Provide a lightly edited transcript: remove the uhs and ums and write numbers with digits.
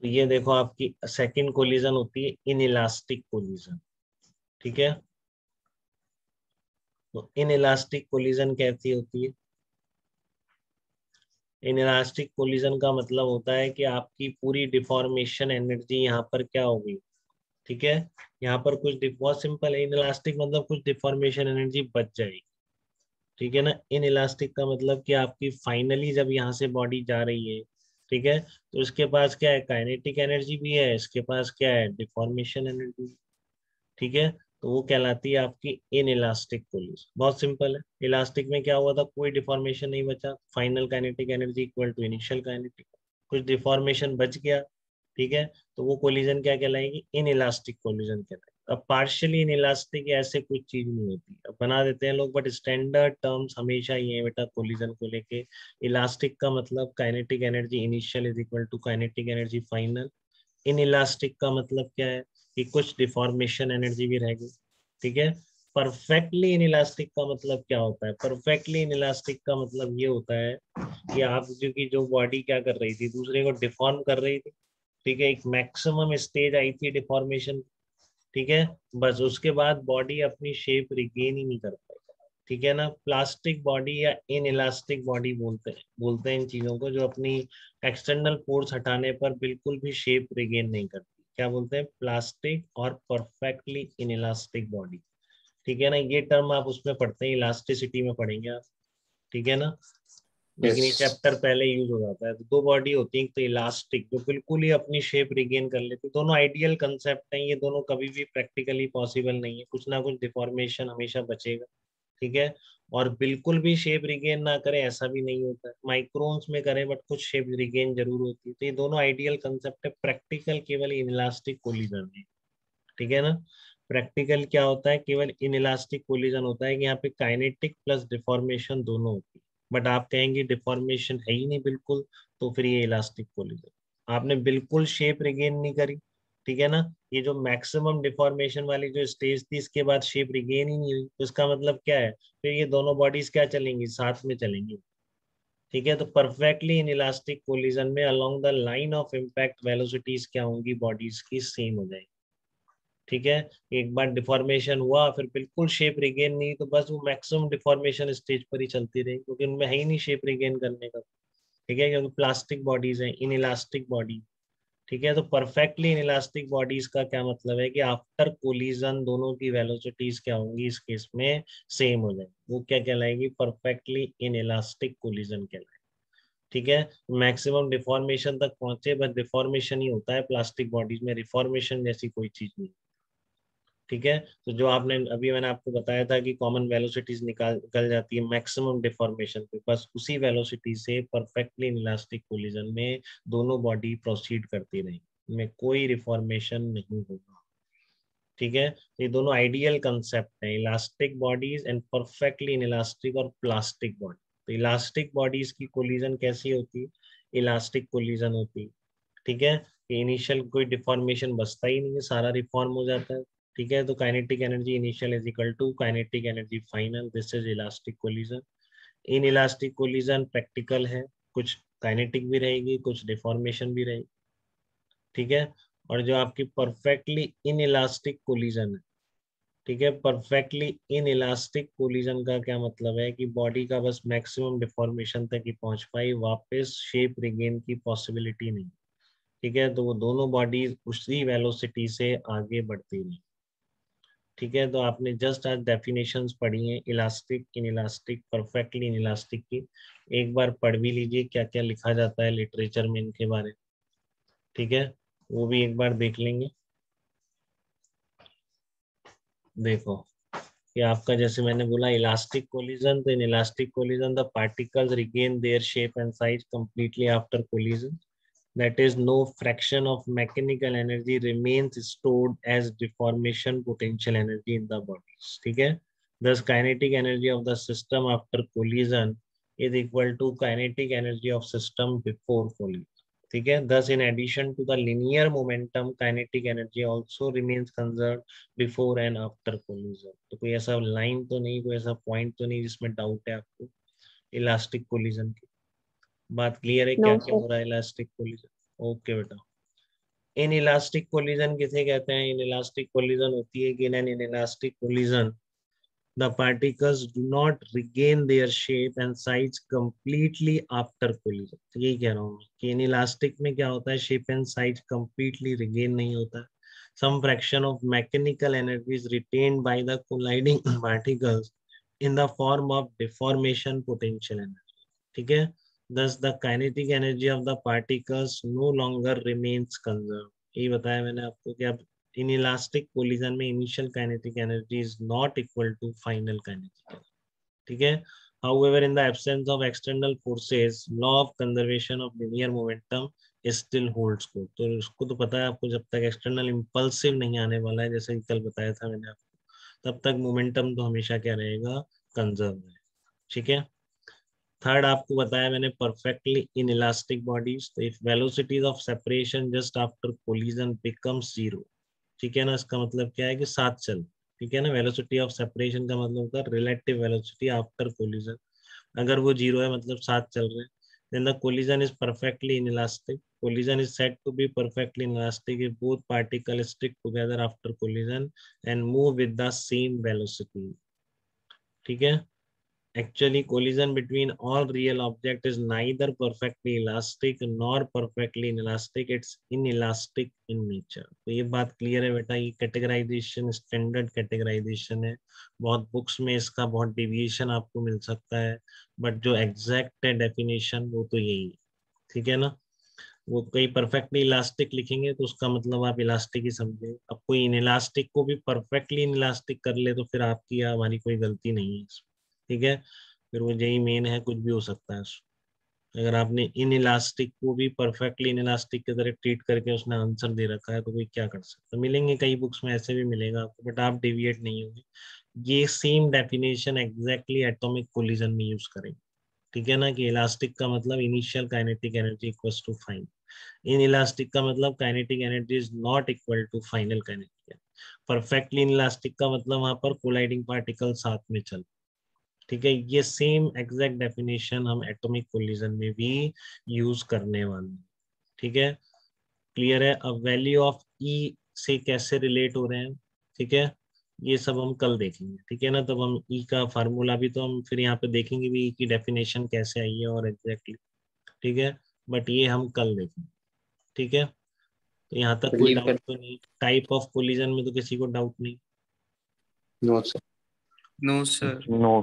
तो ये देखो आपकी सेकंड कोलिजन होती है इनइलास्टिक कोलिजन। ठीक है, तो इनइलास्टिक कोलिजन कैसी होती है? इनइलास्टिक कोलिजन का मतलब होता है कि आपकी पूरी डिफॉर्मेशन एनर्जी यहाँ पर क्या होगी। ठीक है, यहाँ पर कुछ बहुत सिंपल है, इनइलास्टिक मतलब कुछ डिफॉर्मेशन एनर्जी बच जाएगी। ठीक है ना, इन इलास्टिक का मतलब कि आपकी फाइनली जब यहाँ से बॉडी जा रही है, ठीक है, तो इसके पास क्या है, काइनेटिक एनर्जी भी है, इसके पास क्या है, डिफॉर्मेशन एनर्जी। ठीक है, तो वो कहलाती है आपकी इन इलास्टिक पुलिस। बहुत सिंपल है, इलास्टिक में क्या हुआ था, कोई डिफॉर्मेशन नहीं बचा, final kinetic energy equal to initial kinetic, कुछ डिफॉर्मेशन बच गया। ठीक है, तो वो कोलिजन क्या कहलाएगी, इन इलास्टिक कोलिजन कहलाएगी। अब पार्शियली इन इलास्टिक ऐसे कुछ चीज नहीं होती, अब बना देते हैं लोग, बट स्टैंडर्ड टर्म्स हमेशा ये है बेटा कोलिजन को लेके। इलास्टिक का मतलब kinetic energy initial is equal to kinetic energy final. Inelastic का मतलब क्या है कि कुछ डिफॉर्मेशन एनर्जी भी रहेगी। ठीक है, परफेक्टली इन इलास्टिक का मतलब क्या होता है, परफेक्टली इन इलास्टिक का मतलब ये होता है कि आप जो बॉडी क्या कर रही थी, दूसरे को डिफॉर्म कर रही थी। ठीक है, एक मैक्सिमम स्टेज आई थी डिफॉर्मेशन। ठीक है, बस उसके बाद बॉडी अपनी शेप रिगेन ही नहीं कर पाई। ठीक है ना, प्लास्टिक बॉडी या इन इलास्टिक बॉडी बोलते हैं इन चीजों को, जो अपनी एक्सटर्नल फोर्स हटाने पर बिल्कुल भी शेप रिगेन नहीं करती। क्या बोलते हैं, प्लास्टिक और परफेक्टली इन इलास्टिक बॉडी। ठीक है ना, ये टर्म आप उसमें पढ़ते हैं, इलास्टिसिटी में पढ़ेंगे आप। ठीक है ना, लेकिन ये यस। चैप्टर पहले यूज हो जाता है। तो दो बॉडी होती है, एक तो इलास्टिक जो बिल्कुल ही अपनी शेप रिगेन कर लेती है, दोनों आइडियल कंसेप्ट हैं, ये दोनों कभी भी प्रैक्टिकली पॉसिबल नहीं है, कुछ ना कुछ डिफॉर्मेशन हमेशा बचेगा। ठीक है, और बिल्कुल भी शेप रिगेन ना करे ऐसा भी नहीं होता है, माइक्रोन्स में करे बट कुछ शेप रिगेन जरूर होती है। तो ये दोनों आइडियल कंसेप्ट है, प्रैक्टिकल केवल इनइलास्टिक कोलिजन है। ठीक है ना, प्रैक्टिकल क्या होता है, केवल इनइलास्टिक कोलिजन होता है कि यहाँ पे काइनेटिक प्लस डिफॉर्मेशन दोनों होती है, बट आप कहेंगे डिफॉर्मेशन है ही नहीं बिल्कुल, तो फिर ये इलास्टिक कोलिजन। आपने बिल्कुल शेप रिगेन नहीं करी, ठीक है ना, ये जो मैक्सिमम डिफॉर्मेशन वाली जो स्टेज थी, इसके बाद शेप रिगेन ही नहीं हुई, तो इसका मतलब क्या है, फिर ये दोनों बॉडीज क्या चलेंगी, साथ में चलेंगी। ठीक है, तो परफेक्टली इन इलास्टिक कोलिजन में along the line of impact velocities क्या होंगी, बॉडीज की सेम हो जाएगी। ठीक है, एक बार डिफॉर्मेशन हुआ फिर बिल्कुल शेप रिगेन नहीं, तो बस वो मैक्सिमम डिफॉर्मेशन स्टेज पर ही चलती रही, क्योंकि उनमें है ही नहीं शेप रिगेन करने का। ठीक है, क्योंकि प्लास्टिक बॉडीज हैं, इन इलास्टिक बॉडी। ठीक है, तो परफेक्टली इन इलास्टिक बॉडीज का क्या मतलब है कि आफ्टर कोलिजन दोनों की वेलोसिटीज क्या होंगी, इस केस में सेम हो जाएगी, वो क्या कहलाएगी, परफेक्टली इन इलास्टिक कोलिजन कहलाएगी। ठीक है, मैक्सिमम डिफॉर्मेशन तक पहुंचे, बस डिफॉर्मेशन ही होता है प्लास्टिक बॉडीज में, रिफॉर्मेशन जैसी कोई चीज नहीं। ठीक है, तो जो आपने अभी मैंने आपको बताया था कि कॉमन वेलोसिटीज निकल जाती है मैक्सिमम डिफॉर्मेशन पे, बस उसी वेलोसिटी से परफेक्टली इलास्टिक कोलिजन में दोनों बॉडी प्रोसीड करती रही, में कोई रिफॉर्मेशन नहीं होगा। ठीक है, ये दोनों आइडियल कंसेप्ट हैं, elastic bodies and perfectly in elastic और प्लास्टिक बॉडी। तो इलास्टिक बॉडीज की कोलिजन कैसी होती है, इलास्टिक कोलिजन होती है। ठीक है, इनिशियल कोई डिफॉर्मेशन बचता ही नहीं है, सारा रिफॉर्म हो जाता है। ठीक है, तो kinetic energy initial is equal to kinetic energy final, this is elastic collision. Inelastic collision practical है, कुछ काइनेटिक भी रहेगी, कुछ डिफॉर्मेशन भी रहेगी। ठीक है, और जो आपकी परफेक्टली इन इलास्टिक कोलिजन है, ठीक है, परफेक्टली इन इलास्टिक कोलिजन का क्या मतलब है कि बॉडी का बस मैक्सिमम डिफॉर्मेशन तक ही पहुंच पाई, वापस शेप रिगेन की पॉसिबिलिटी नहीं। ठीक है, तो वो दोनों बॉडीज उसी वेलोसिटी से आगे बढ़ती रही। ठीक है, तो आपने जस्ट आज डेफिनेशंस पढ़ी हैं, elastic, in elastic, perfectly in elastic की। एक बार पढ़ भी लीजिए क्या क्या लिखा जाता है लिटरेचर में इनके बारे में। ठीक है, वो भी एक बार देख लेंगे। देखो, ये आपका जैसे मैंने बोला इलास्टिक कोलिजन, तो in elastic collision the particles regain their shape and size completely after collision, that is no fraction of mechanical energy remains stored as deformation potential energy in the bodies. ठीक है, thus kinetic energy of the system after collision is equal to kinetic energy of system before collision. ठीक है, thus in addition to the linear momentum kinetic energy also remains conserved before and after collision. तो कोई ऐसा line तो नहीं, कोई ऐसा point तो नहीं जिसमें डाउट है आपको इलास्टिक कोलिजन की? बात क्लियर है क्या नो क्या सर। हो रहा है इलास्टिक कोलिजन? ओके बेटा, इनइलास्टिक कोलिजन किसे कहते हैं? इनइलास्टिक कोलिजन होती है कि in an inelastic collision the particles do not regain their shape and size completely after collision। तो यही कह रहा हूँ मैं कि इनइलास्टिक में क्या होता है, shape and size completely regain नहीं होता है। some fraction of mechanical energy is retained by the colliding particles in the form of deformation potential energy। ठीक है, thus the kinetic energy of the particles no longer remains conserved। यही बताया मैंने आपको कि अब इन इलास्टिक कोलिजन में initial kinetic energy is not equal to final kinetic energy. ठीक है, however in the absence of external forces law of conservation of linear momentum still holds good. तो उसको तो पता है आपको, जब तक एक्सटर्नल इम्पल्सिव नहीं आने वाला है, जैसे कि कल बताया था मैंने आपको, तब तक मोमेंटम तो हमेशा क्या रहेगा, कंजर्व है। ठीक है, थर्ड आपको बताया मैंने परफेक्टली इन इलास्टिक बॉडीज, तो if velocities of separation just after collision becomes zero. ठीक है ना, इसका मतलब क्या है कि साथ चल। ठीक है ना, वेलोसिटी ऑफ सेपरेशन का मतलब होता है रिलेटिव वेलोसिटी आफ्टर कोलिजन। अगर वो जीरो है मतलब साथ चल रहे हैं, then the collision is perfectly inelastic। collision is said to be perfectly inelastic if both particles stick together after collision and move with the same velocity। ठीक है, actually collision between all real object is neither perfectly elastic nor perfectly inelastic, it's inelastic in nature। तो ये बात clear है बेटा, ये categorisation standard categorisation है, बहुत बुक्स में इसका बहुत डेविएशन आपको मिल सकता है, बट जो एग्जैक्ट है डेफिनेशन वो तो यही है। ठीक है ना, वो कहीं परफेक्टली इलास्टिक लिखेंगे तो उसका मतलब आप इलास्टिक ही समझे, अब कोई इनइलास्टिक को भी परफेक्टली इनइलास्टिक कर ले तो फिर आपकी या हमारी कोई गलती नहीं है इसमें। ठीक है, फिर वो यही मेन है, कुछ भी हो सकता है उसमें। अगर आपने इन इलास्टिक को भी परफेक्टली इन इलास्टिक की तरह ट्रीट करके उसने आंसर दे रखा है तो कोई क्या कर सकता है। मिलेंगे कई बुक्स में ऐसे भी मिलेगा आपको, बट आप डेविएट नहीं होंगे, ये same definition exactly atomic collision में यूज करेंगे। ठीक है ना, कि इलास्टिक का मतलब initial kinetic energy equals to final, inelastic का मतलब kinetic energy is not equal to final kinetic energy, perfectly inelastic का मतलब वहां पर कोलाइडिंग पार्टिकल साथ में चल। ठीक है, ये सेम एग्जैक्ट डेफिनेशन हम एटॉमिक कोलिजन में भी यूज करने वाले हैं। ठीक है, क्लियर है। अब वैल्यू ऑफ ई से कैसे रिलेट हो रहे हैं, ठीक है, ये सब हम कल देखेंगे। ठीक है ना, तब हम ई का फार्मूला भी तो हम फिर यहाँ पे देखेंगे भी, ई की डेफिनेशन कैसे आई है और एग्जैक्टली। ठीक है, बट ये हम कल देखेंगे। ठीक है, तो यहाँ तक कोई बिलीव डाउट कर। तो नहीं, टाइप ऑफ कोलिजन में तो किसी को डाउट नहीं? No sir. No sir. No.